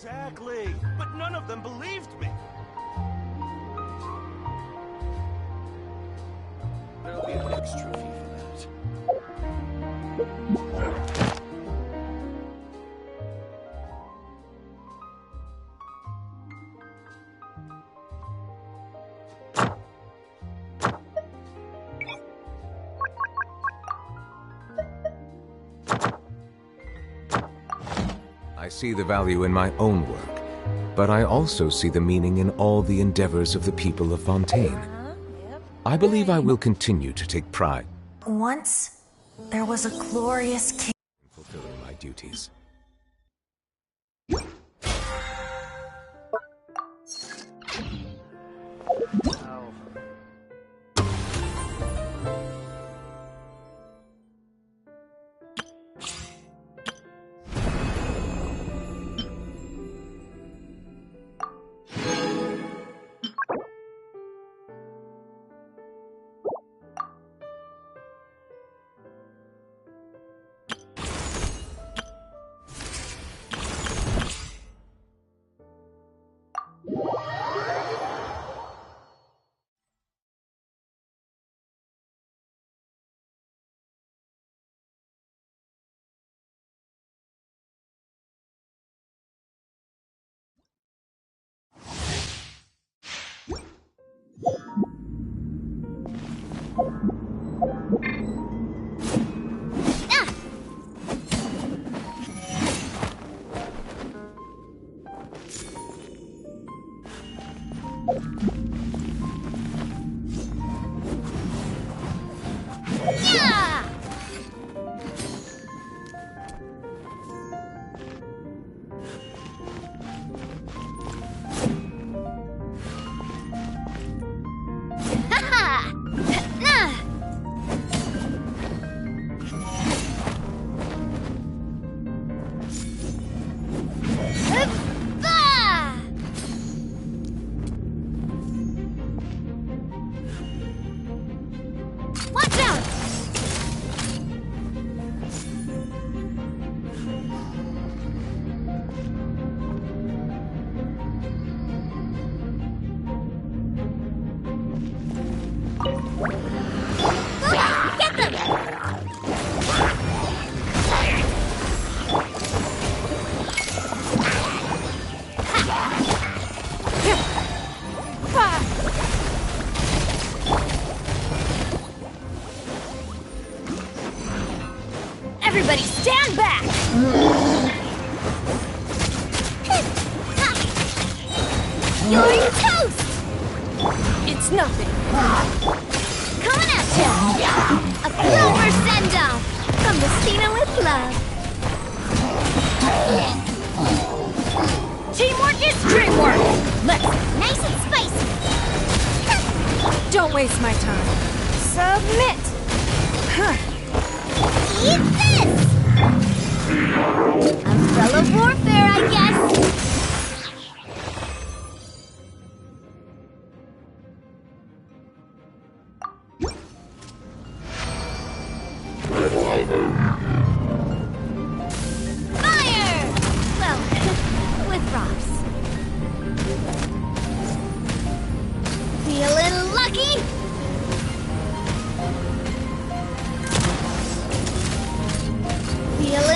Exactly, but none of them believed me. There'll be a next trophy for that. I see the value in my own work, but I also see the meaning in all the endeavors of the people of Fontaine. I believe I will continue to take pride Once, there was a glorious king. in fulfilling my duties. Everybody stand back! You're toast! It's nothing. Coming at ya! A silver send-off from Messina with love. Teamwork is dreamwork! Let's nice and spicy! Don't waste my time. Submit! Eat this! Umbrella warfare, I guess! Fire! Well, with rocks. Feeling lucky? Feeling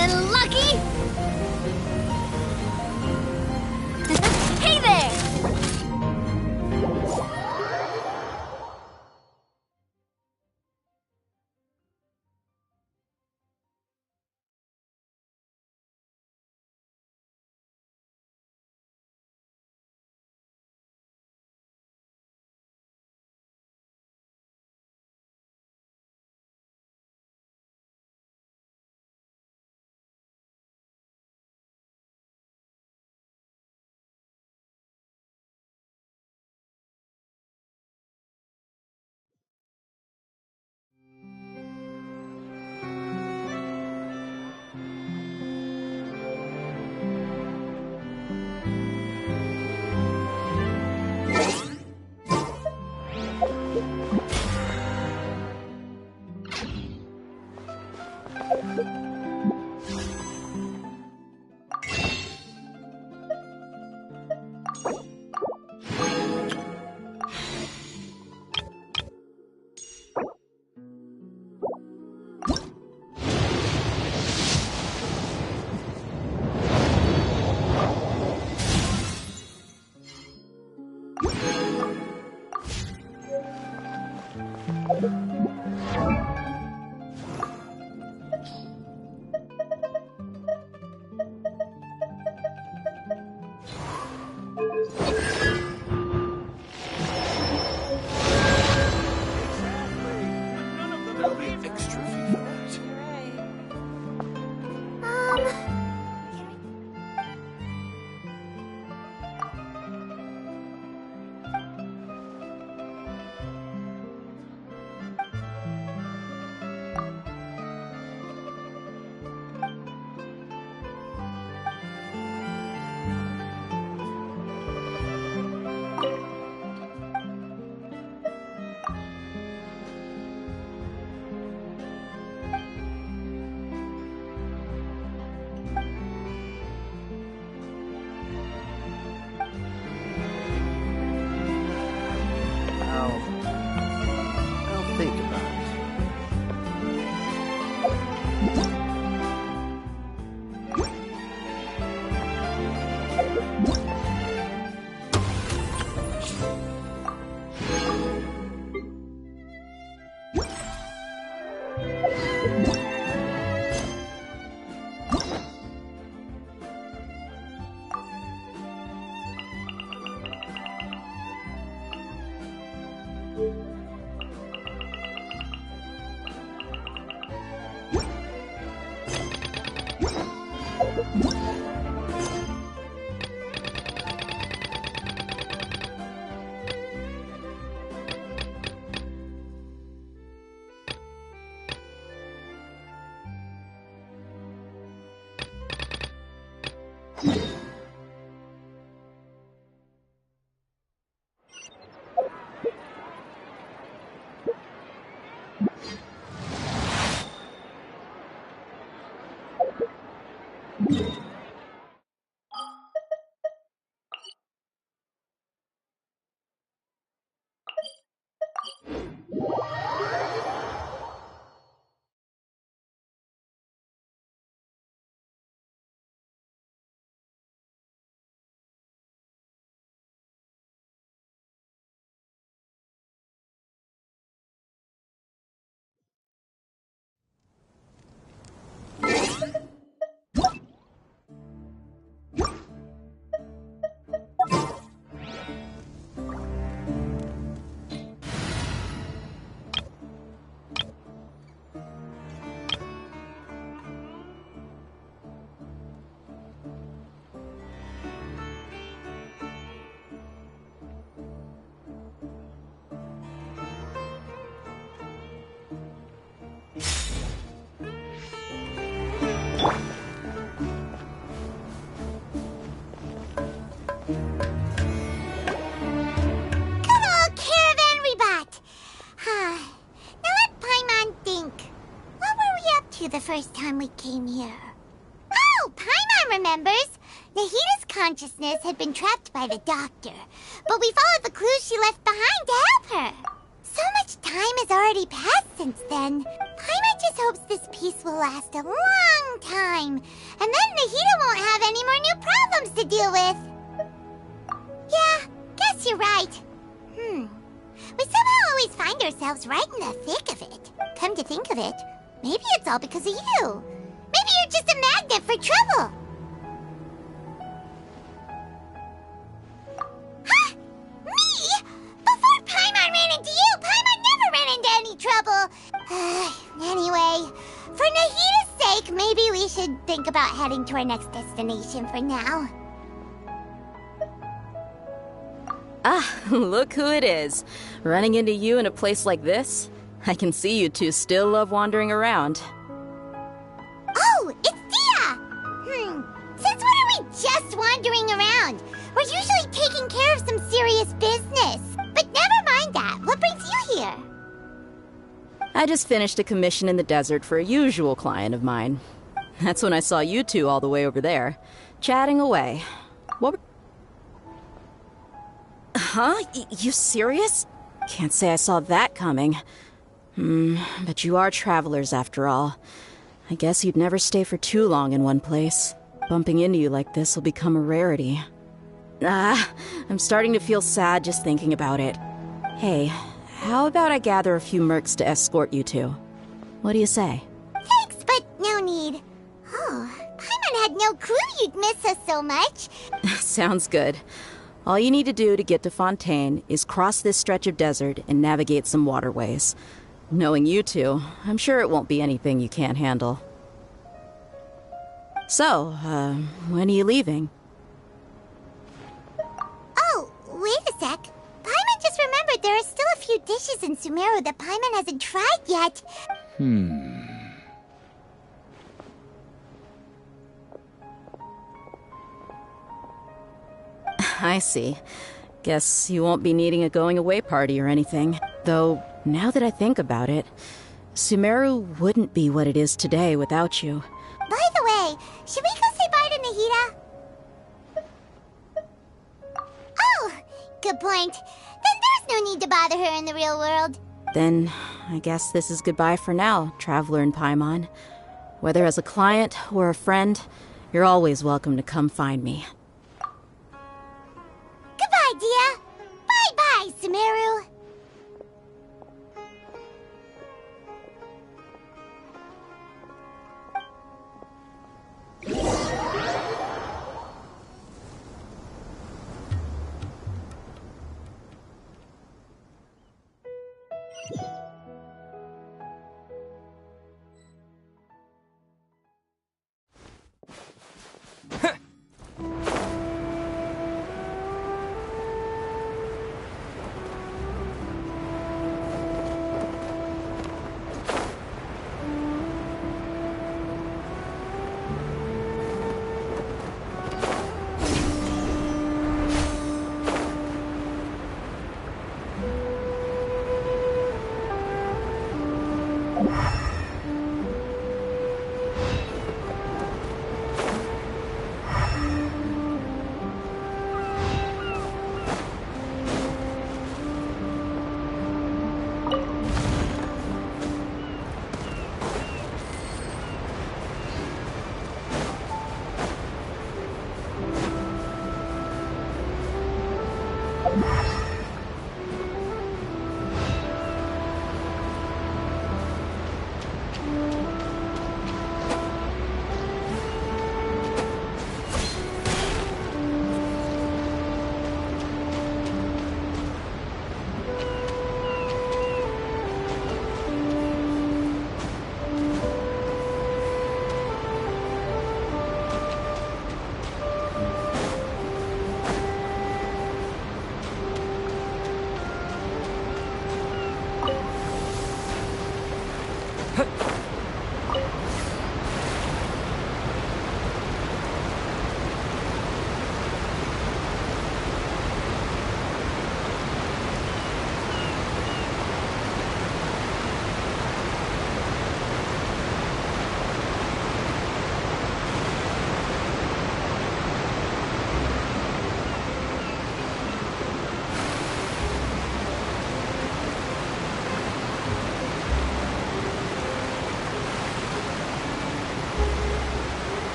I'll think about it. The first time we came here. Oh, Paimon remembers! Nahita's consciousness had been trapped by the doctor, but we followed the clues she left behind to help her. So much time has already passed since then. Paimon just hopes this peace will last a long time, and then Nahita won't have any more new problems to deal with. Yeah, guess you're right. We somehow always find ourselves right in the thick of it. Come to think of it, maybe it's all because of you. Maybe you're just a magnet for trouble. Huh? Me? Before Paimon ran into you, Paimon never ran into any trouble. Anyway, for Nahita's sake, maybe we should think about heading to our next destination for now. Ah, look who it is. Running into you in a place like this? I can see you two still love wandering around. Oh, it's Dia! Since when are we just wandering around? We're usually taking care of some serious business. But never mind that. What brings you here? I just finished a commission in the desert for a usual client of mine. That's when I saw you two all the way over there, chatting away. What were... Huh? You serious? Can't say I saw that coming. But you are travelers after all. I guess you'd never stay for too long in one place. Bumping into you like this will become a rarity. I'm starting to feel sad just thinking about it. Hey, how about I gather a few mercs to escort you two? What do you say? Thanks, but no need. Oh, Paimon had no clue you'd miss us so much. Sounds good. All you need to do to get to Fontaine is cross this stretch of desert and navigate some waterways. Knowing you two, I'm sure it won't be anything you can't handle. So, when are you leaving? Oh, wait a sec. Paimon just remembered there are still a few dishes in Sumeru that Paimon hasn't tried yet. I see. Guess you won't be needing a going-away party or anything. Though, now that I think about it, Sumeru wouldn't be what it is today without you. By the way, should we go say bye to Nahida? Oh, good point. Then there's no need to bother her in the real world. Then, I guess this is goodbye for now, Traveler and Paimon. Whether as a client or a friend, you're always welcome to come find me. Goodbye, Dia. Bye-bye, Sumeru.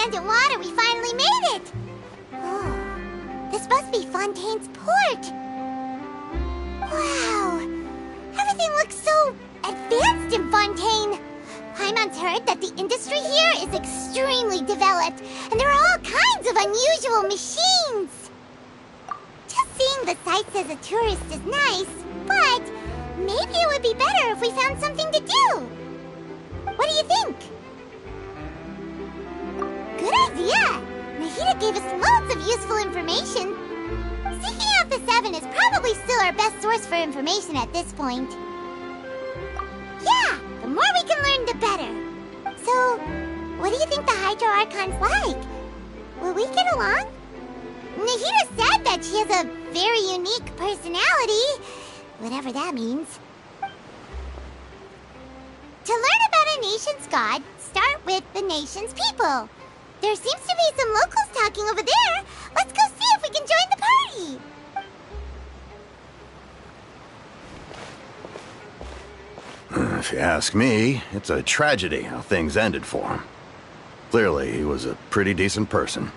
And water, we finally made it! Oh, this must be Fontaine's port! Wow! Everything looks so advanced in Fontaine! Paimon's heard that the industry here is extremely developed, and there are all kinds of unusual machines! Just seeing the sights as a tourist is nice, but maybe it would be better if we found something to do! What do you think? idea! Nahida gave us loads of useful information. Seeking out the Seven is probably still our best source for information at this point. Yeah, the more we can learn, the better. So, what do you think the Hydro Archon's like? Will we get along? Nahida said that she has a very unique personality, whatever that means. To learn about a nation's god, start with the nation's people. There seems to be some locals talking over there. Let's go see if we can join the party. If you ask me, it's a tragedy how things ended for him. Clearly, he was a pretty decent person.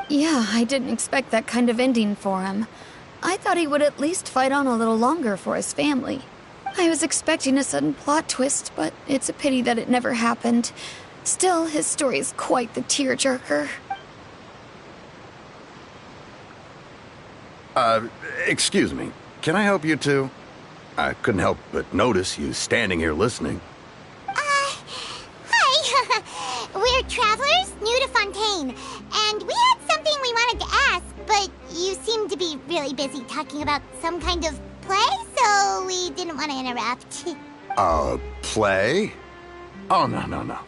Yeah, I didn't expect that kind of ending for him. I thought he would at least fight on a little longer for his family. I was expecting a sudden plot twist, but it's a pity that it never happened. Still, his story is quite the tearjerker. Excuse me. Can I help you two? I couldn't help but notice you standing here listening. Hi. We're travelers new to Fontaine, and we had something we wanted to ask, but you seem to be really busy talking about some kind of play, so we didn't want to interrupt. Play? Oh, no.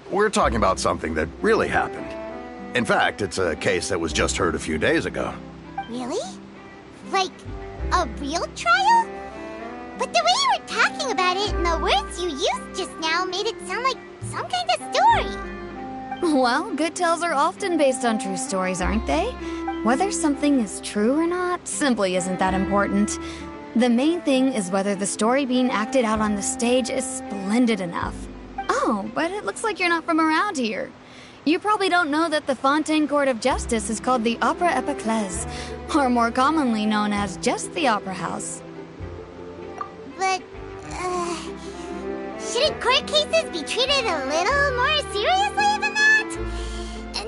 We're talking about something that really happened. In fact, it's a case that was just heard a few days ago. Really? Like, a real trial? But the way you were talking about it and the words you used just now made it sound like some kind of story. Well, good tales are often based on true stories, aren't they? Whether something is true or not simply isn't that important. The main thing is whether the story being acted out on the stage is splendid enough. Oh, but it looks like you're not from around here. You probably don't know that the Fontaine Court of Justice is called the Opera Epiclese, or more commonly known as just the Opera House. But, shouldn't court cases be treated a little more seriously than that?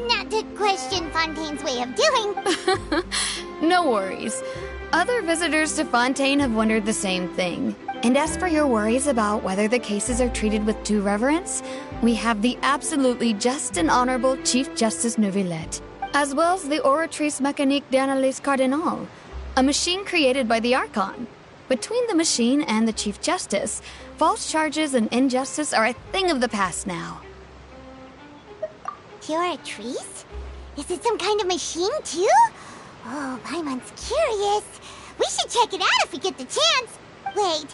Not to question Fontaine's way of doing. No worries. Other visitors to Fontaine have wondered the same thing. And as for your worries about whether the cases are treated with due reverence, we have the absolutely just and honorable Chief Justice Neuvillette, as well as the Oratrice Mécanique d'Analyse Cardinal, a machine created by the Archon. Between the machine and the Chief Justice, false charges and injustice are a thing of the past now. Oratrice? Is it some kind of machine, too? Oh, Paimon's curious. We should check it out if we get the chance. Wait,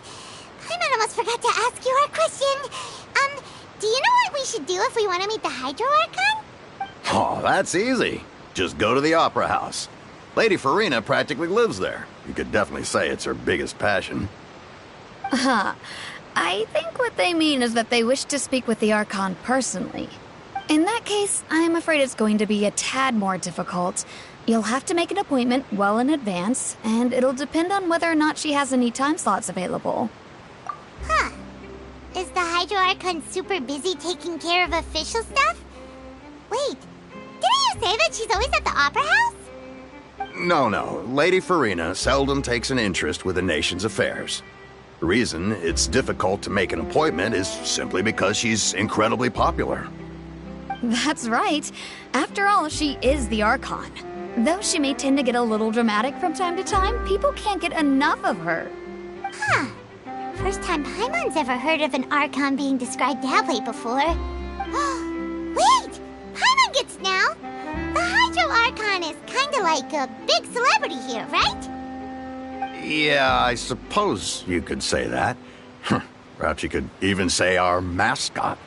Paimon almost forgot to ask you our question. Do you know what we should do if we want to meet the Hydro Archon? Oh, that's easy. Just go to the Opera House. Lady Farina practically lives there. You could definitely say it's her biggest passion. I think what they mean is that they wish to speak with the Archon personally. In that case, I'm afraid it's going to be a tad more difficult. You'll have to make an appointment well in advance, and it'll depend on whether or not she has any time slots available. Huh. Is the Hydro Archon super busy taking care of official stuff? Wait, didn't you say that she's always at the Opera House? No. Lady Farina seldom takes an interest with the nation's affairs. The reason it's difficult to make an appointment is simply because she's incredibly popular. That's right. After all, she is the Archon. Though she may tend to get a little dramatic from time to time, people can't get enough of her. Huh. First time Paimon's ever heard of an Archon being described that way before. Wait! Paimon gets now! The Hydro Archon is kinda like a big celebrity here, right? Yeah, I suppose you could say that. Perhaps you could even say our mascot.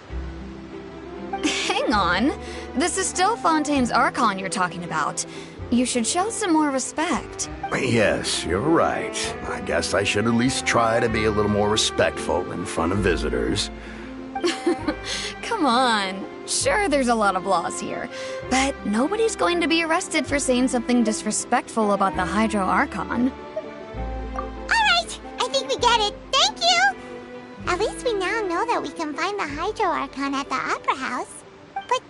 Hang on. This is still Fontaine's Archon you're talking about. You should show some more respect. Yes, you're right. I guess I should at least try to be a little more respectful in front of visitors. Come on. Sure, there's a lot of laws here, but nobody's going to be arrested for saying something disrespectful about the Hydro Archon. Alright, I think we get it. Thank you! At least we now know that we can find the Hydro Archon at the Opera House. But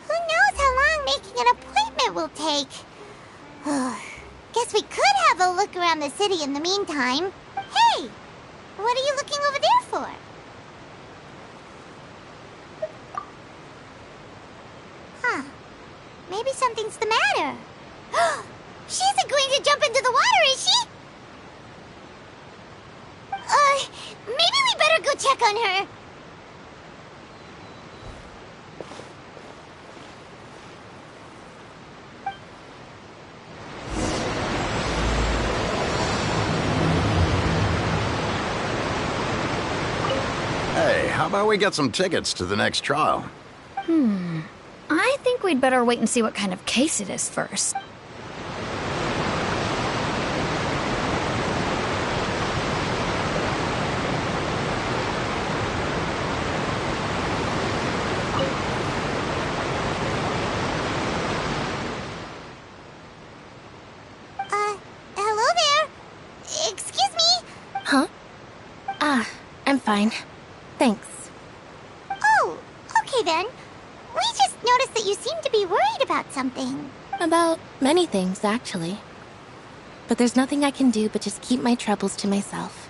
who knows how long making an appointment will take? Guess we could have a look around the city in the meantime. Hey! What are you looking over there for? Huh. maybe something's the matter. She isn't going to jump into the water, is she? Maybe we better go check on her. Hey, how about we get some tickets to the next trial? I think we'd better wait and see what kind of case it is first. Hello there. Excuse me. Huh? I'm fine. Thanks. Oh, okay then. We just noticed that you seem to be worried about something. About many things, actually. But there's nothing I can do but just keep my troubles to myself.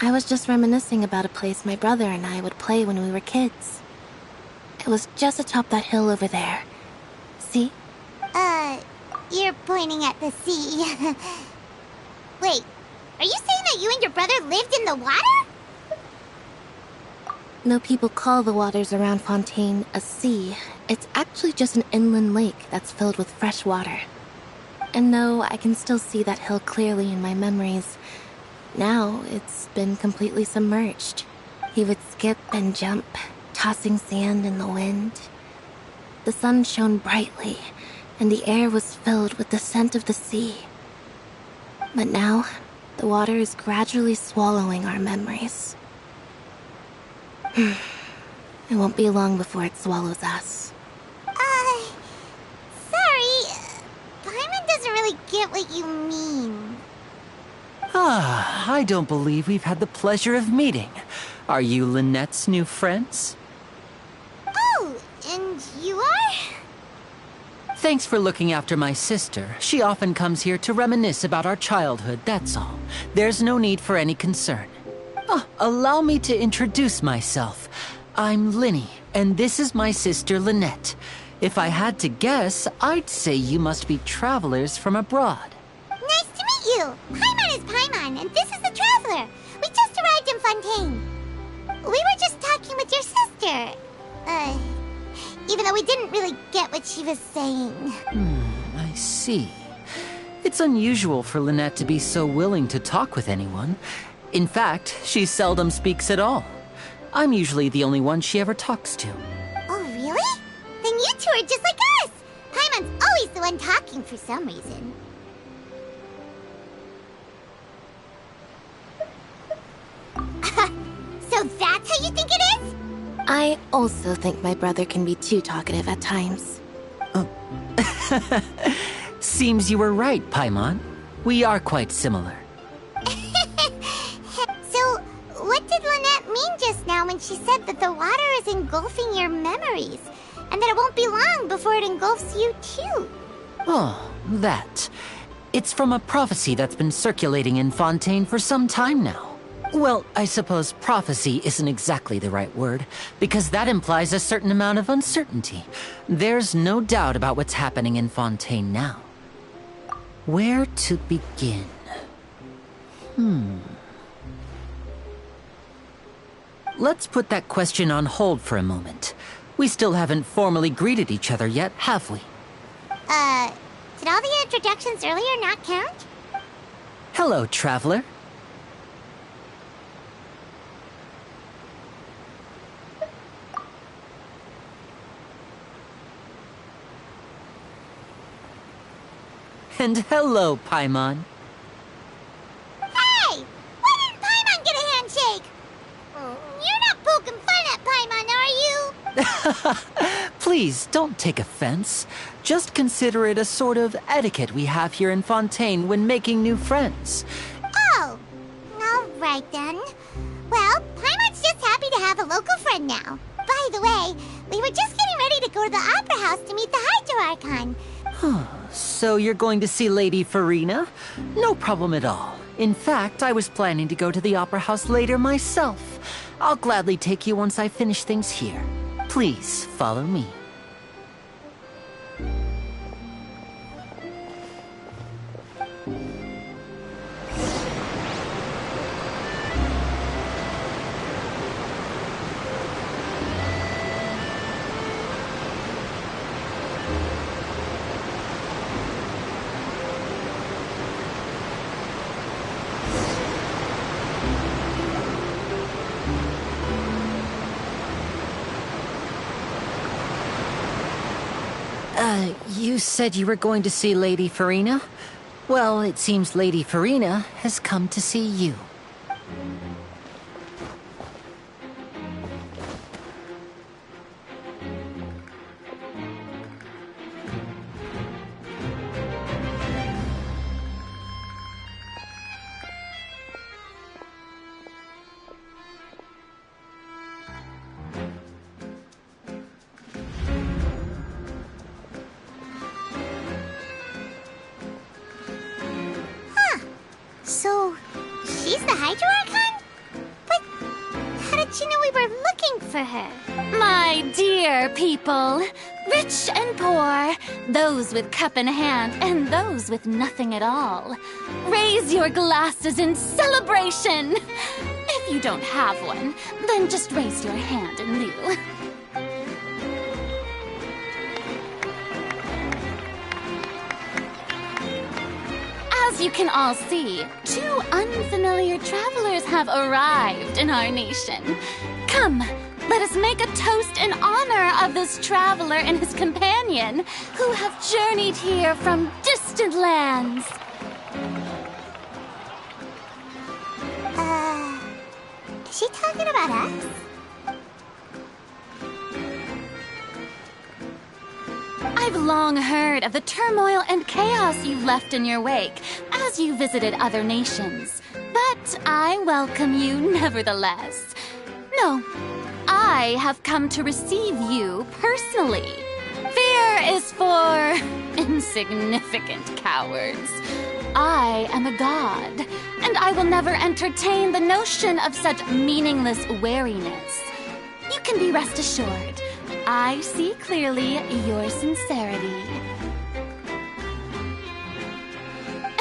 I was just reminiscing about a place my brother and I would play when we were kids. It was just atop that hill over there. See? You're pointing at the sea. Wait, are you saying that you and your brother lived in the water? No people call the waters around Fontaine a sea. It's actually just an inland lake that's filled with fresh water. And though I can still see that hill clearly in my memories, now it's been completely submerged. He would skip and jump, tossing sand in the wind. The sun shone brightly, and the air was filled with the scent of the sea. But now, the water is gradually swallowing our memories. It won't be long before it swallows us. Sorry. Paimon doesn't really get what you mean. I don't believe we've had the pleasure of meeting. Are you Lynette's new friends? Oh, and you are? Thanks for looking after my sister. She often comes here to reminisce about our childhood, that's all. There's no need for any concern. Allow me to introduce myself. I'm Linny, and this is my sister Lynette. If I had to guess, I'd say you must be travelers from abroad. Nice to meet you. Paimon is Paimon, and this is the Traveler. We just arrived in Fontaine. We were just talking with your sister. Even though we didn't really get what she was saying. I see. It's unusual for Lynette to be so willing to talk with anyone. In fact, she seldom speaks at all. I'm usually the only one she ever talks to. Oh, really? Then you two are just like us. Paimon's always the one talking for some reason. So that's how you think it is? I also think my brother can be too talkative at times. Seems you were right, Paimon. We are quite similar. So, what did Lynette mean just now when she said that the water is engulfing your memories? And that it won't be long before it engulfs you too? Oh, that. It's from a prophecy that's been circulating in Fontaine for some time now. Well, I suppose prophecy isn't exactly the right word, because that implies a certain amount of uncertainty. There's no doubt about what's happening in Fontaine now. Where to begin? Let's put that question on hold for a moment. We still haven't formally greeted each other yet, have we? Did all the introductions earlier not count? Hello, Traveler. And hello, Paimon. Hey! Why didn't Paimon get a handshake? You're not poking fun at Paimon, are you? Please, don't take offense. Just consider it a sort of etiquette we have here in Fontaine when making new friends. Oh, all right then. Well, Paimon's just happy to have a local friend now. By the way, we were just getting ready to go to the Opera House to meet the Hydro Archon. So you're going to see Lady Farina? No problem at all. In fact, I was planning to go to the Opera House later myself. I'll gladly take you once I finish things here. Please, follow me. You said you were going to see Lady Farina? Well, it seems Lady Farina has come to see you. So, she's the Hydro Archon? But how did she know we were looking for her? My dear people, rich and poor, those with cup in hand and those with nothing at all, raise your glasses in celebration! If you don't have one, then just raise your hand in lieu. As you can all see, two unfamiliar travelers have arrived in our nation. Come, let us make a toast in honor of this traveler and his companion, who have journeyed here from distant lands. Is she talking about us? I've long heard of the turmoil and chaos you've left in your wake as you visited other nations. But I welcome you nevertheless. No, I have come to receive you personally. Fear is for insignificant cowards. I am a god, and I will never entertain the notion of such meaningless wariness. You can be rest assured. I see clearly your sincerity.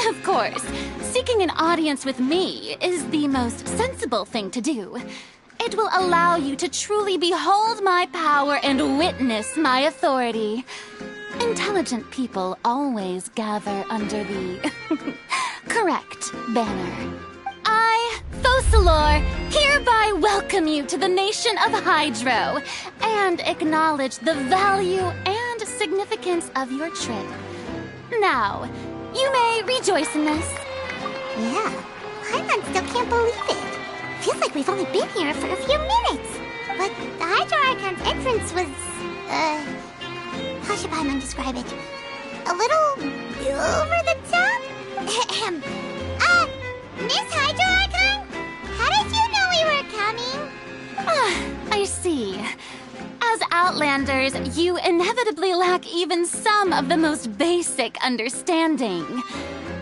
Of course, seeking an audience with me is the most sensible thing to do. It will allow you to truly behold my power and witness my authority. Intelligent people always gather under the correct banner. I, Focalor, hereby welcome you to the nation of Hydro and acknowledge the value and significance of your trip. Now, you may rejoice in this. Yeah, Paimon still can't believe it. Feels like we've only been here for a few minutes. But the Hydro Archon's entrance was, how should Paimon describe it? A little over the top? Miss Hydro Archon? How did you know we were coming? I see. As Outlanders, you inevitably lack even some of the most basic understanding.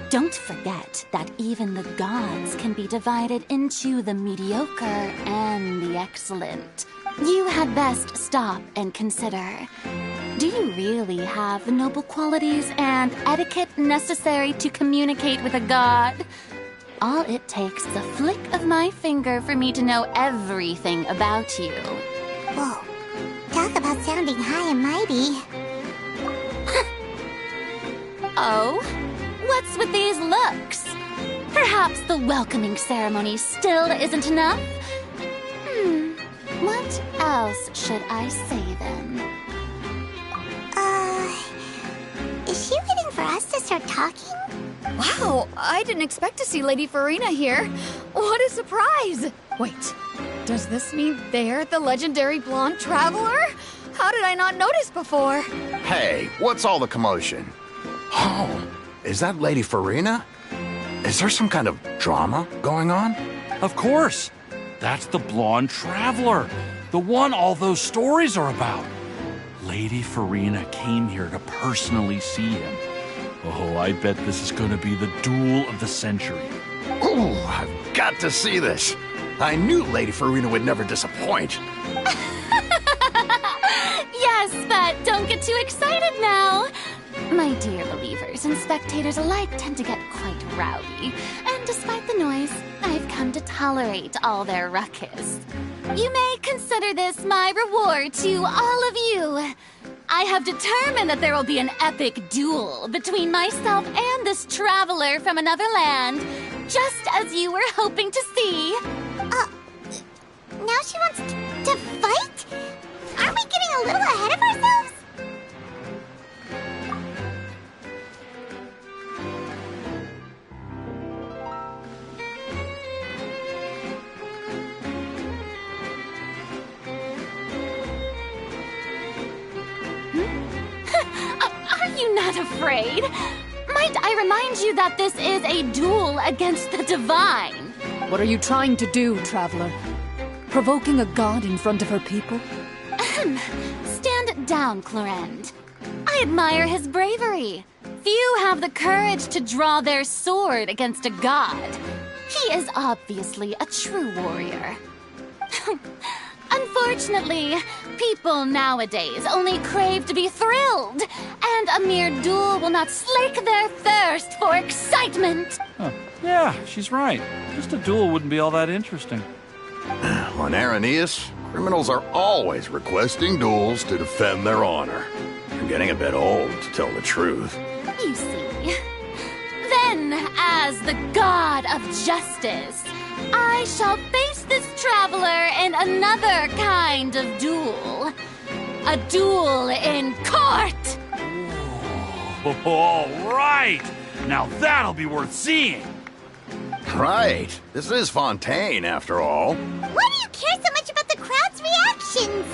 Don't forget that even the gods can be divided into the mediocre and the excellent. You had best stop and consider. Do you really have the noble qualities and etiquette necessary to communicate with a god? All it takes is a flick of my finger for me to know everything about you. Whoa. Talk about sounding high and mighty. Oh? What's with these looks? Perhaps the welcoming ceremony still isn't enough? What else should I say then? Is she waiting for us to start talking? Wow, I didn't expect to see Lady Farina here. What a surprise! Wait, does this mean they're the legendary blonde traveler? How did I not notice before? Hey, what's all the commotion? Oh, is that Lady Farina? Is there some kind of drama going on? Of course. That's the blonde traveler. The one all those stories are about. Lady Farina came here to personally see him. Oh, I bet this is going to be the duel of the century. Ooh, I've got to see this. I knew Lady Farina would never disappoint. Yes, but don't get too excited now. My dear believers and spectators alike tend to get quite rowdy, and despite the noise, I've come to tolerate all their ruckus. You may consider this my reward to all of you. I have determined that there will be an epic duel between myself and this traveler from another land, just as you were hoping to see. Now she wants to fight? Aren't we getting a little ahead of ourselves? not afraid. Might I remind you that this is a duel against the divine? What are you trying to do, traveler? Provoking a god in front of her people? Stand down, Clorend. I admire his bravery. Few have the courage to draw their sword against a god. He is obviously a true warrior. Unfortunately, people nowadays only crave to be thrilled, and a mere duel will not slake their thirst for excitement. Huh. Yeah, she's right. Just a duel wouldn't be all that interesting. On Araneus, criminals are always requesting duels to defend their honor. I'm getting a bit old, to tell the truth. You see. Then, as the god of justice, I shall face this traveler in another kind of duel. A duel in court! All right! Now that'll be worth seeing! Right. This is Fontaine, after all. Why do you care so much about the crowd's reactions?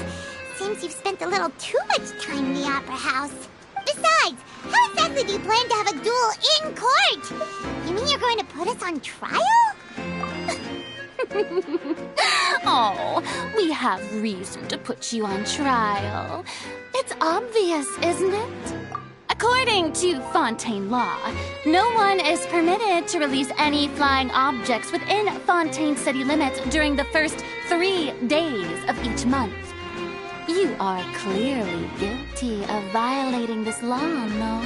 Seems you've spent a little too much time in the Opera House. Besides, how exactly do you plan to have a duel in court? You mean you're going to put us on trial? Oh, we have reason to put you on trial. It's obvious, isn't it? According to Fontaine law, no one is permitted to release any flying objects within Fontaine city limits during the first 3 days of each month. You are clearly guilty of violating this law, no?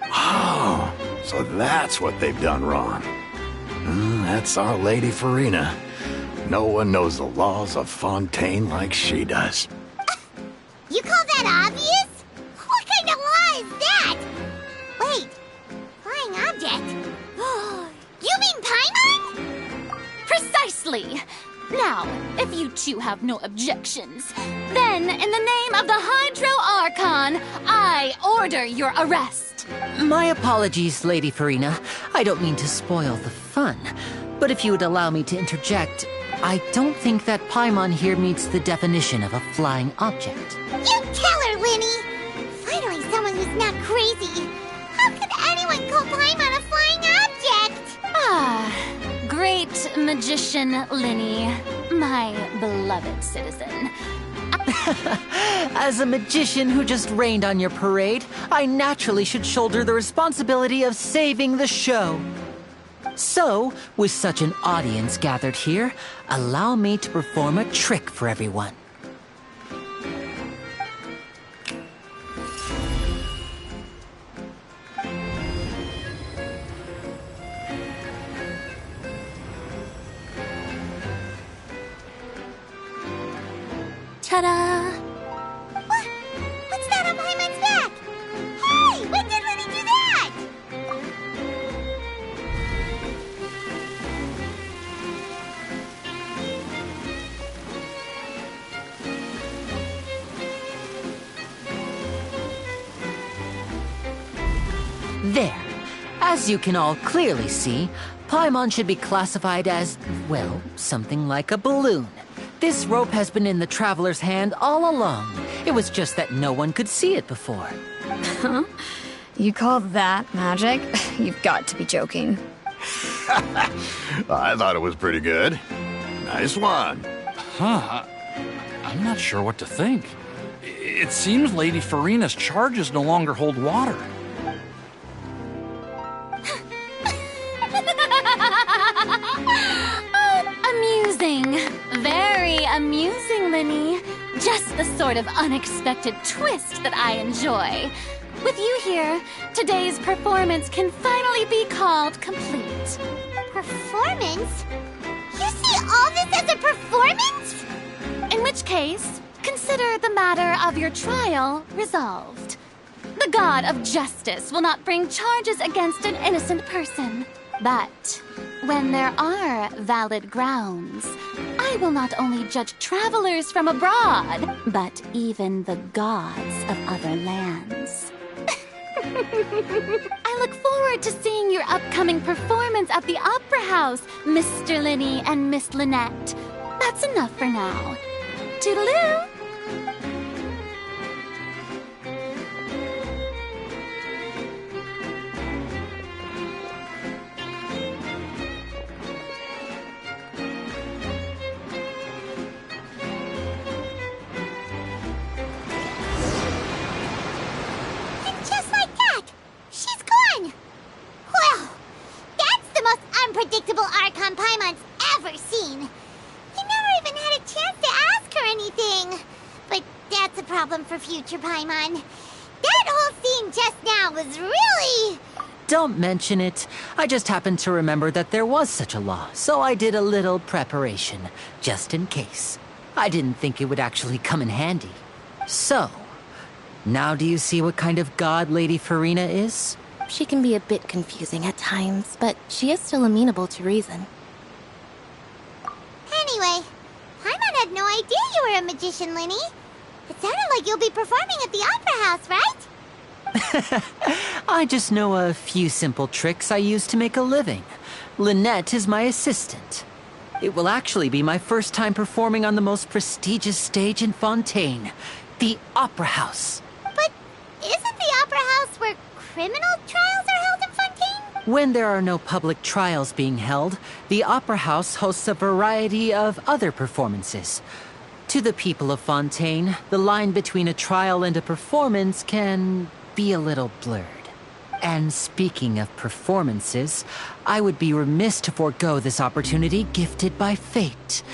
Oh, so that's what they've done wrong. That's Our Lady Farina. No one knows the laws of Fontaine like she does. You call that obvious? What kind of law is that? Wait, flying object? You mean Paimon? Precisely! Now, if you two have no objections, then in the name of the Hydro Archon, I order your arrest. My apologies, Lady Farina. I don't mean to spoil the fun. But if you would allow me to interject, I don't think that Paimon here meets the definition of a flying object. You tell her, Linny! Finally someone who's not crazy. How could anyone call Paimon a flying object? Ah, great magician Linny, my beloved citizen. As a magician who just rained on your parade, I naturally should shoulder the responsibility of saving the show. So, with such an audience gathered here, allow me to perform a trick for everyone. Ta-da! What's that on Paimon's back? Hey, when did Linny do that? There. As you can all clearly see, Paimon should be classified as, well, something like a balloon. This rope has been in the traveler's hand all along. It was just that no one could see it before. Huh? You call that magic? You've got to be joking. I thought it was pretty good. Nice one. Huh. I'm not sure what to think. It seems Lady Farina's charges no longer hold water. Amusing. Very amusing, Linny. Just the sort of unexpected twist that I enjoy. With you here, today's performance can finally be called complete. Performance? You see all this as a performance? In which case, consider the matter of your trial resolved. The god of justice will not bring charges against an innocent person. But when there are valid grounds, I will not only judge travelers from abroad, but even the gods of other lands. I look forward to seeing your upcoming performance at the Opera House, Mr. Linny and Miss Lynette. That's enough for now. Toodaloo! Dr. Paimon. That whole scene just now was really... Don't mention it. I just happened to remember that there was such a law, so I did a little preparation, just in case. I didn't think it would actually come in handy. So, now do you see what kind of god Lady Farina is? She can be a bit confusing at times, but she is still amenable to reason. Anyway, Paimon had no idea you were a magician, Linny. It sounded like you'll be performing at the Opera House, right? I just know a few simple tricks I use to make a living. Lynette is my assistant. It will actually be my first time performing on the most prestigious stage in Fontaine, the Opera House. But isn't the Opera House where criminal trials are held in Fontaine? When there are no public trials being held, the Opera House hosts a variety of other performances. To the people of Fontaine, the line between a trial and a performance can be a little blurred. And speaking of performances, I would be remiss to forego this opportunity gifted by fate.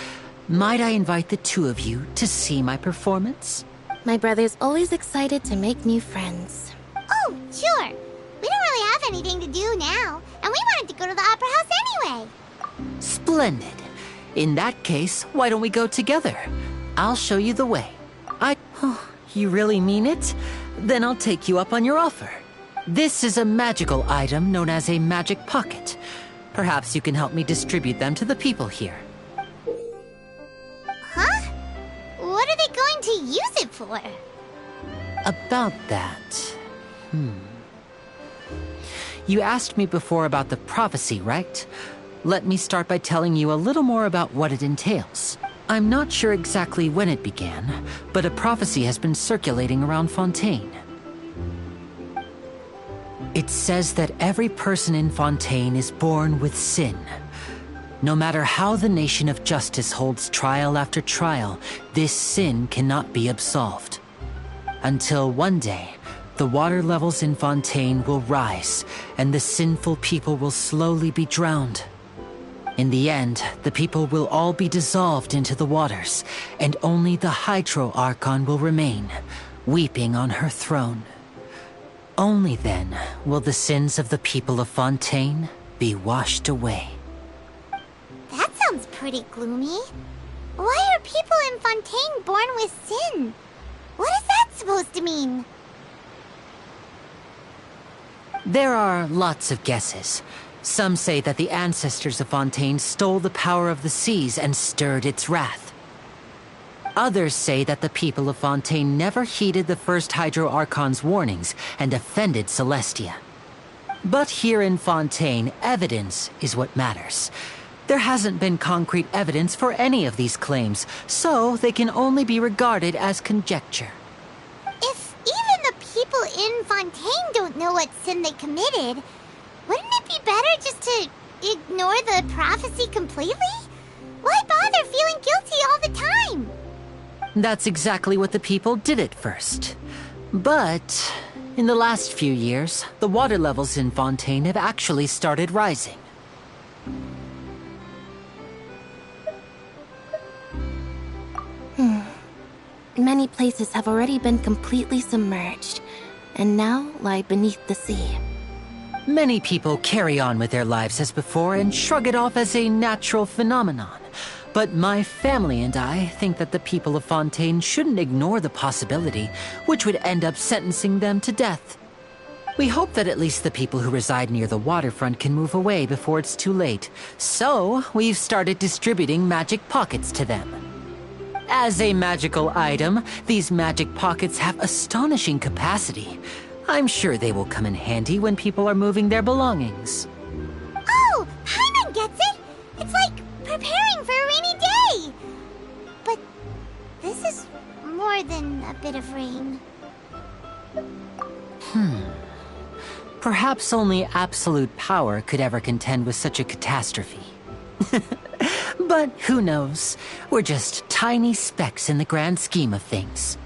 Might I invite the two of you to see my performance? My brother's always excited to make new friends. Oh, sure. We don't really have anything to do now, and we wanted to go to the Opera House anyway. Splendid. In that case, why don't we go together? I'll show you the way. Oh, you really mean it? Then I'll take you up on your offer. This is a magical item known as a magic pocket. Perhaps you can help me distribute them to the people here. Huh? What are they going to use it for? About that... You asked me before about the prophecy, right? Let me start by telling you a little more about what it entails. I'm not sure exactly when it began, but a prophecy has been circulating around Fontaine. It says that every person in Fontaine is born with sin. No matter how the nation of justice holds trial after trial, this sin cannot be absolved. Until one day, the water levels in Fontaine will rise, and the sinful people will slowly be drowned. In the end, the people will all be dissolved into the waters, and only the Hydro Archon will remain, weeping on her throne. Only then will the sins of the people of Fontaine be washed away. That sounds pretty gloomy. Why are people in Fontaine born with sin? What is that supposed to mean? There are lots of guesses. Some say that the ancestors of Fontaine stole the power of the seas and stirred its wrath. Others say that the people of Fontaine never heeded the first Hydro Archon's warnings and offended Celestia. But here in Fontaine, evidence is what matters. There hasn't been concrete evidence for any of these claims, so they can only be regarded as conjecture. If even the people in Fontaine don't know what sin they committed, wouldn't it be better just to ignore the prophecy completely? Why bother feeling guilty all the time? That's exactly what the people did at first. But in the last few years, the water levels in Fontaine have actually started rising. Many places have already been completely submerged, and now lie beneath the sea. Many people carry on with their lives as before and shrug it off as a natural phenomenon. But my family and I think that the people of Fontaine shouldn't ignore the possibility, which would end up sentencing them to death. We hope that at least the people who reside near the waterfront can move away before it's too late. So, we've started distributing magic pockets to them. As a magical item, these magic pockets have astonishing capacity. I'm sure they will come in handy when people are moving their belongings. Oh, Paimon gets it! It's like preparing for a rainy day! But this is more than a bit of rain. Perhaps only absolute power could ever contend with such a catastrophe. But who knows? We're just tiny specks in the grand scheme of things.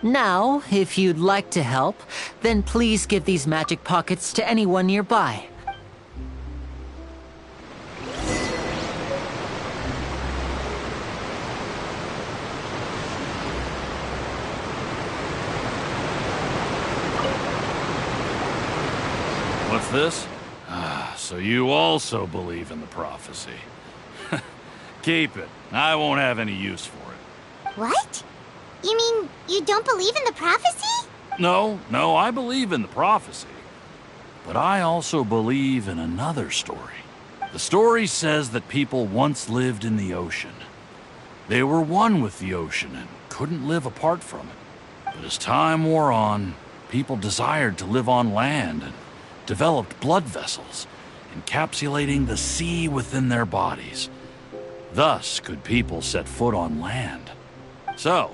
Now, if you'd like to help, then please give these magic pockets to anyone nearby. What's this? Ah, so you also believe in the prophecy. Keep it. I won't have any use for it. What? You mean you don't believe in the prophecy? No, I believe in the prophecy. But I also believe in another story. The story says that people once lived in the ocean. They were one with the ocean and couldn't live apart from it. But as time wore on, people desired to live on land and developed blood vessels, encapsulating the sea within their bodies. Thus could people set foot on land. So,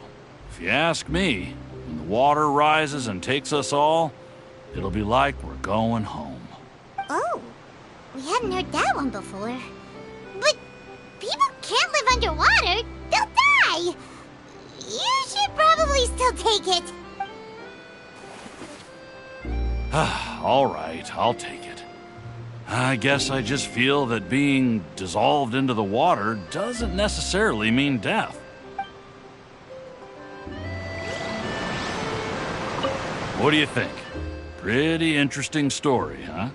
if you ask me, when the water rises and takes us all, it'll be like we're going home. Oh, we hadn't heard that one before. But people can't live underwater. They'll die. You should probably still take it. All right, I'll take it. I guess I just feel that being dissolved into the water doesn't necessarily mean death. What do you think? Pretty interesting story, huh?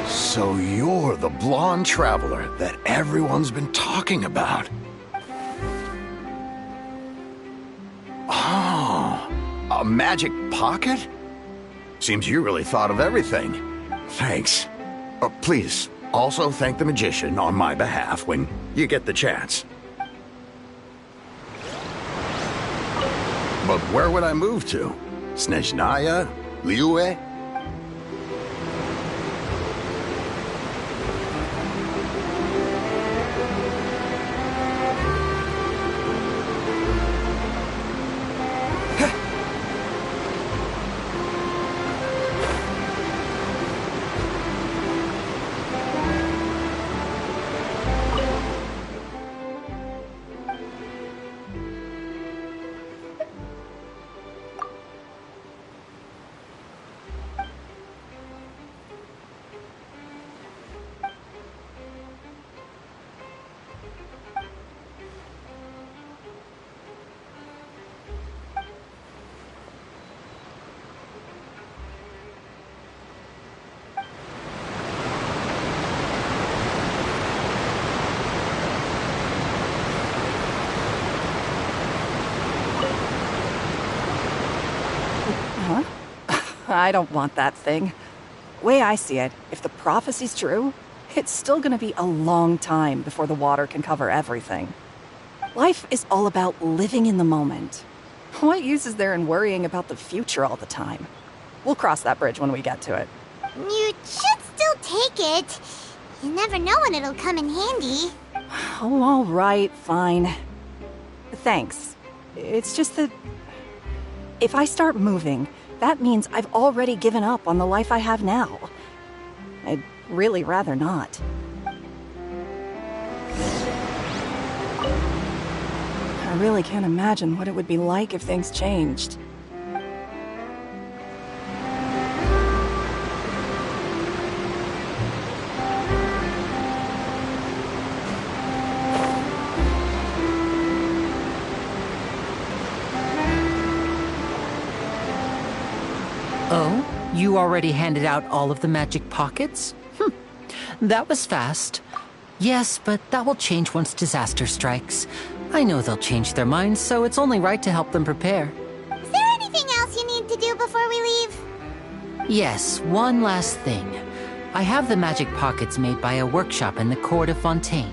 So you're the blonde traveler that everyone's been talking about. Oh, a magic pocket? Seems you really thought of everything. Thanks. Please, also thank the magician on my behalf when you get the chance. But where would I move to? Snezhnaya? Liyue? I don't want that thing. Way I see it, if the prophecy's true, it's still gonna be a long time before the water can cover everything. Life is all about living in the moment. What use is there in worrying about the future all the time? We'll cross that bridge when we get to it. You should still take it. You never know when it'll come in handy. Oh, all right, fine. Thanks. It's just that if I start moving, that means I've already given up on the life I have now. I'd really rather not. I really can't imagine what it would be like if things changed. Oh, you already handed out all of the magic pockets? That was fast. Yes, but that will change once disaster strikes. I know they'll change their minds, so it's only right to help them prepare. Is there anything else you need to do before we leave? Yes, one last thing. I have the magic pockets made by a workshop in the court of Fontaine.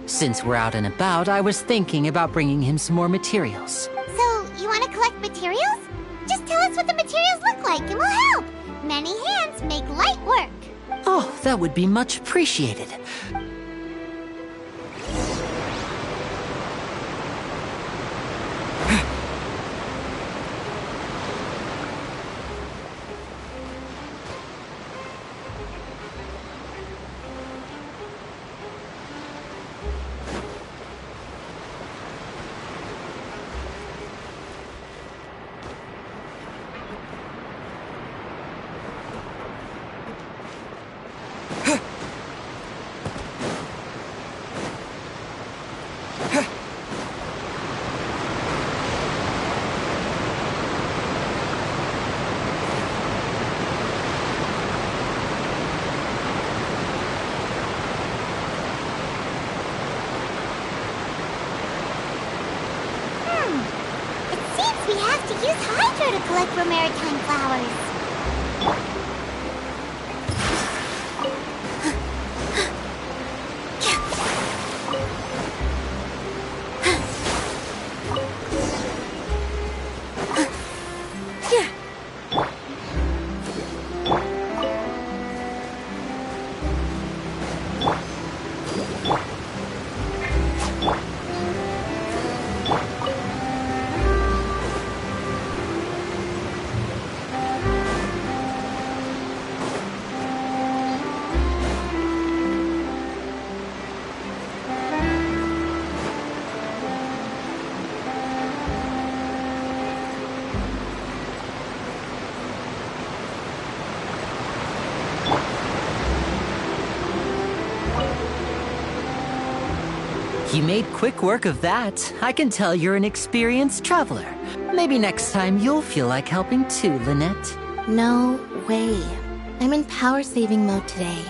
Since we're out and about, I was thinking about bringing him some more materials. So, you want to collect materials? Just tell us what the materials look like and we'll help. Many hands make light work. Oh, that would be much appreciated. We have to use Hydro to collect for maritime flowers. You made quick work of that. I can tell you're an experienced traveler. Maybe next time you'll feel like helping too, Lynette. No way. I'm in power-saving mode today.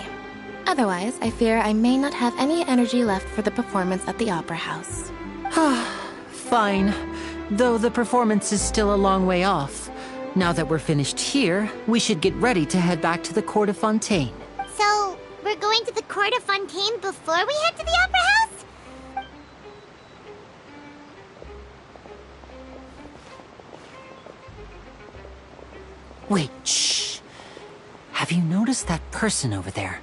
Otherwise, I fear I may not have any energy left for the performance at the Opera House. Fine. Though the performance is still a long way off. Now that we're finished here, we should get ready to head back to the Court of Fontaine. So, we're going to the Court of Fontaine before we head to the Opera House? Wait, shh. Have you noticed that person over there?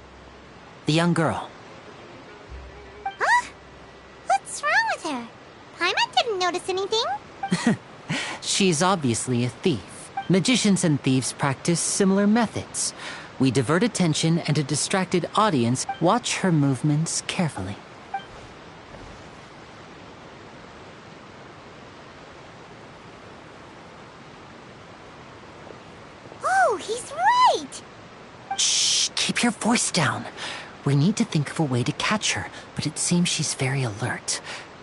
The young girl. Huh? What's wrong with her? Paimon didn't notice anything. She's obviously a thief. Magicians and thieves practice similar methods. We divert attention and a distracted audience watch her movements carefully. Oh, he's right! Shh, keep your voice down. We need to think of a way to catch her, but it seems she's very alert.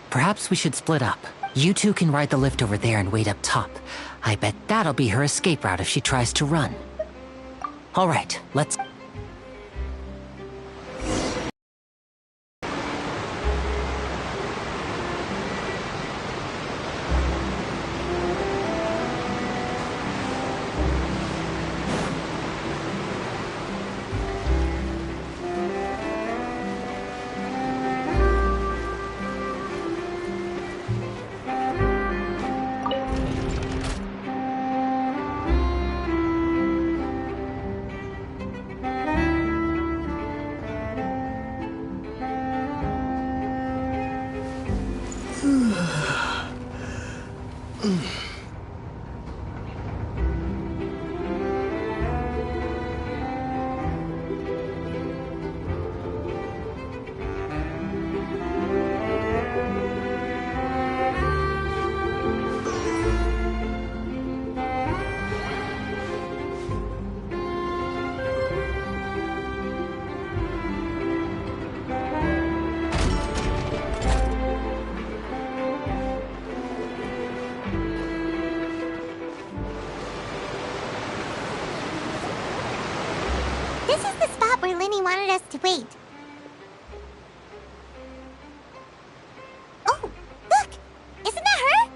Perhaps we should split up. You two can ride the lift over there and wait up top. I bet that'll be her escape route if she tries to run. All right, let's... This is the spot where Linny wanted us to wait. Oh, look! Isn't that her?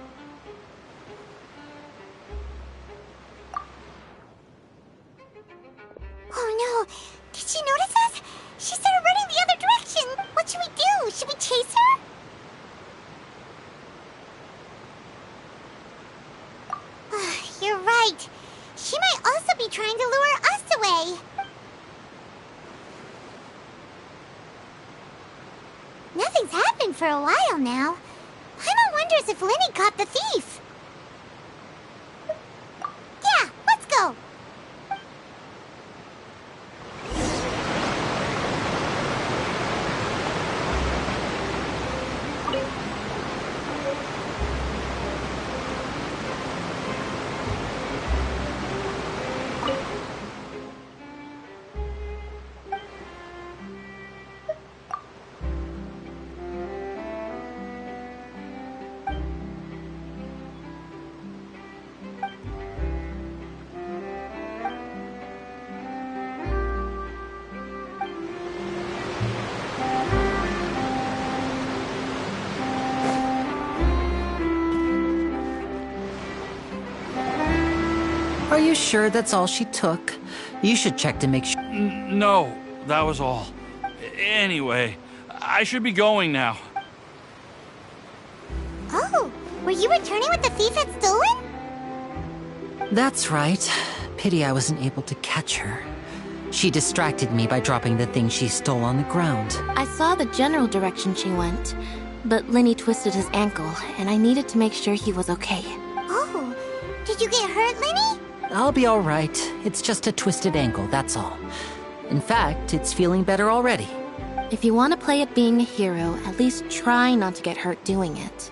right. She might also be trying to lure us away. Nothing's happened for a while now. Paimon wonders if Lenny caught the thief. Yeah, let's go. Are you sure that's all she took? You should check to make sure. No, that was all. Anyway, I should be going now. Oh, were you returning what the thief had stolen? That's right. Pity I wasn't able to catch her. She distracted me by dropping the thing she stole on the ground. I saw the general direction she went, but Lenny twisted his ankle, and I needed to make sure he was okay. Oh, did you get hurt, Lenny? I'll be all right. It's just a twisted ankle, that's all. In fact, it's feeling better already. If you want to play at being a hero, at least try not to get hurt doing it.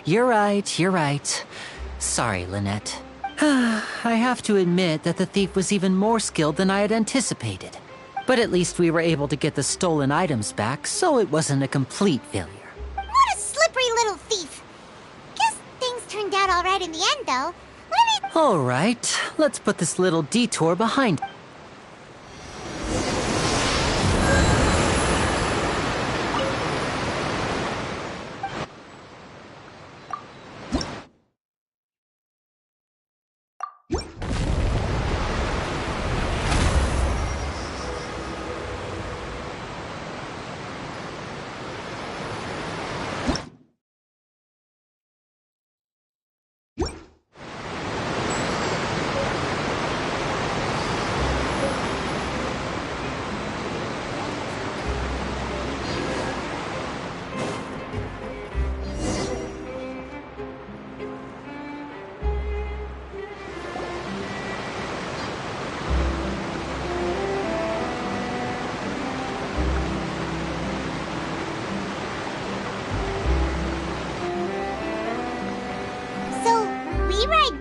You're right, you're right. Sorry, Lynette. I have to admit that the thief was even more skilled than I had anticipated. But at least we were able to get the stolen items back, so it wasn't a complete failure. What a slippery little thief. Guess things turned out all right in the end, though. All right, let's put this little detour behind.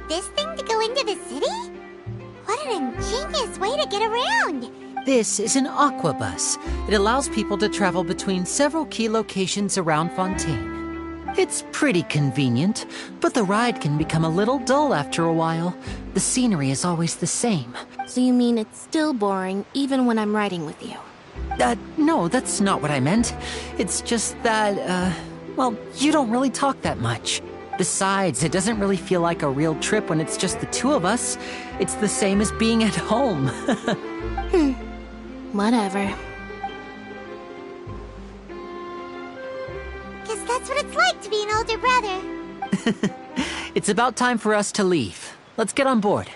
This thing to go into the city? What an ingenious way to get around! This is an aqua bus. It allows people to travel between several key locations around Fontaine. It's pretty convenient, but the ride can become a little dull after a while. The scenery is always the same. So you mean it's still boring even when I'm riding with you? No, that's not what I meant. It's just that, well, you don't really talk that much. Besides, it doesn't really feel like a real trip when it's just the two of us. It's the same as being at home. Whatever. Guess that's what it's like to be an older brother. It's about time for us to leave. Let's get on board.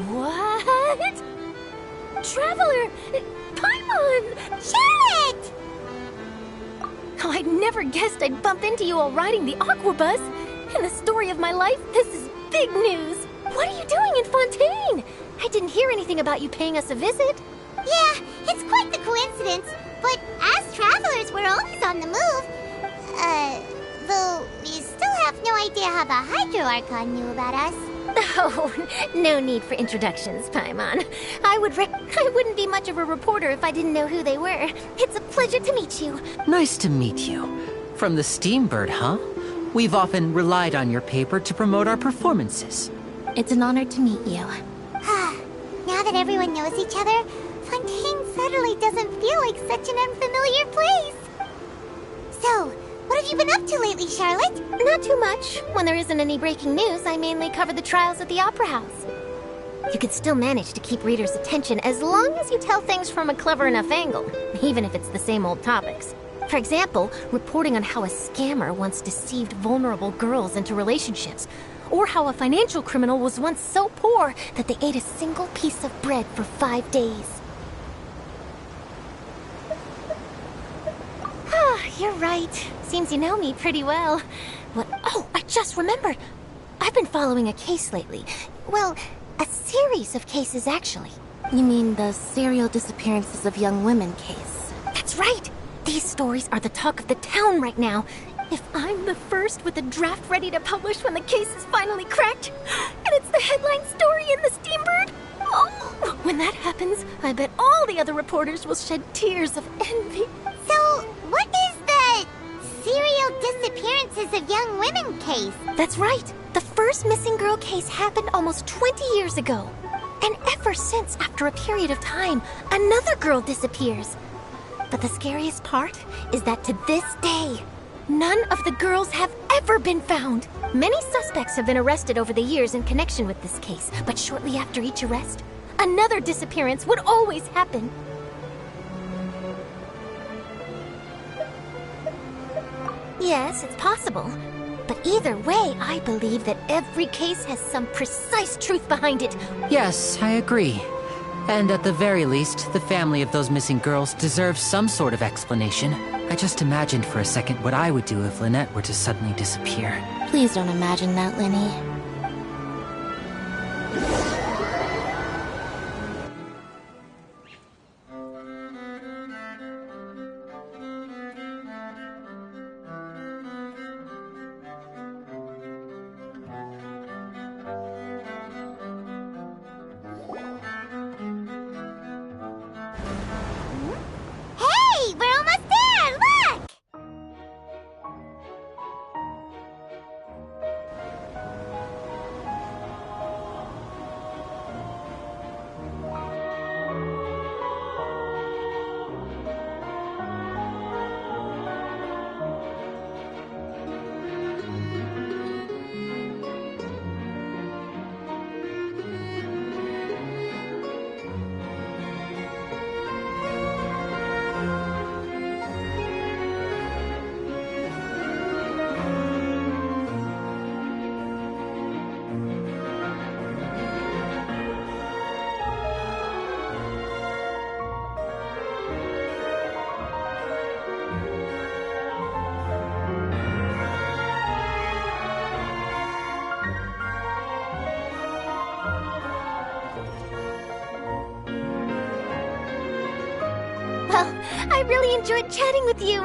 What? Traveler! Paimon! Charlotte! Oh, I'd never guessed I'd bump into you while riding the aqua bus. In the story of my life, this is big news. What are you doing in Fontaine? I didn't hear anything about you paying us a visit. Yeah, it's quite the coincidence. But as travelers, we're always on the move. Though we still have no idea how the Hydro Archon knew about us. Oh, no need for introductions, Paimon. I wouldn't be much of a reporter if I didn't know who they were. It's a pleasure to meet you. Nice to meet you. From the Steambird, huh? We've often relied on your paper to promote our performances. It's an honor to meet you. Now that everyone knows each other, Fontaine suddenly doesn't feel like such an unfamiliar place. up to lately, Charlotte? Not too much. When there isn't any breaking news, I mainly cover the trials at the Opera House. You can still manage to keep readers' attention as long as you tell things from a clever enough angle, even if it's the same old topics. For example, reporting on how a scammer once deceived vulnerable girls into relationships, or how a financial criminal was once so poor that they ate a single piece of bread for 5 days. Ah, you're right. Seems you know me pretty well. What? Oh, I just remembered. I've been following a case lately. Well, a series of cases, actually. You mean the serial disappearances of young women case? That's right! These stories are the talk of the town right now. If I'm the first with a draft ready to publish when the case is finally cracked, and it's the headline story in the Steambird, oh, when that happens, I bet all the other reporters will shed tears of envy. So, what is the serial disappearances of young women case? That's right. The first missing girl case happened almost 20 years ago. And ever since, after a period of time, another girl disappears. But the scariest part is that to this day, none of the girls have ever been found. Many suspects have been arrested over the years in connection with this case, but shortly after each arrest, another disappearance would always happen. Yes, it's possible. But either way, I believe that every case has some precise truth behind it. Yes, I agree. And at the very least, the family of those missing girls deserves some sort of explanation. I just imagined for a second what I would do if Lynette were to suddenly disappear. Please don't imagine that, Lenny. Hey, we're almost there! Look! Well, I really enjoyed chatting with you.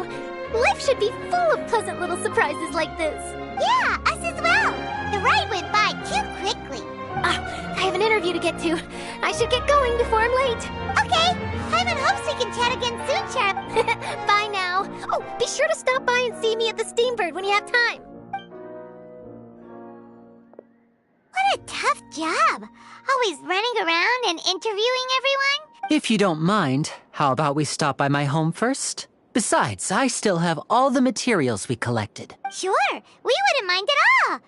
Life should be full of pleasant little surprises like this. Yeah, us as well. The ride went by too quickly. I have an interview to get to. I should get going before I'm late. Okay, Hyman hopes we can chat again soon, Chap. Bye now. Oh, be sure to stop by and see me at the Steambird when you have time. What a tough job. Always running around and interviewing everyone. If you don't mind, how about we stop by my home first? Besides, I still have all the materials we collected. Sure, we wouldn't mind at all.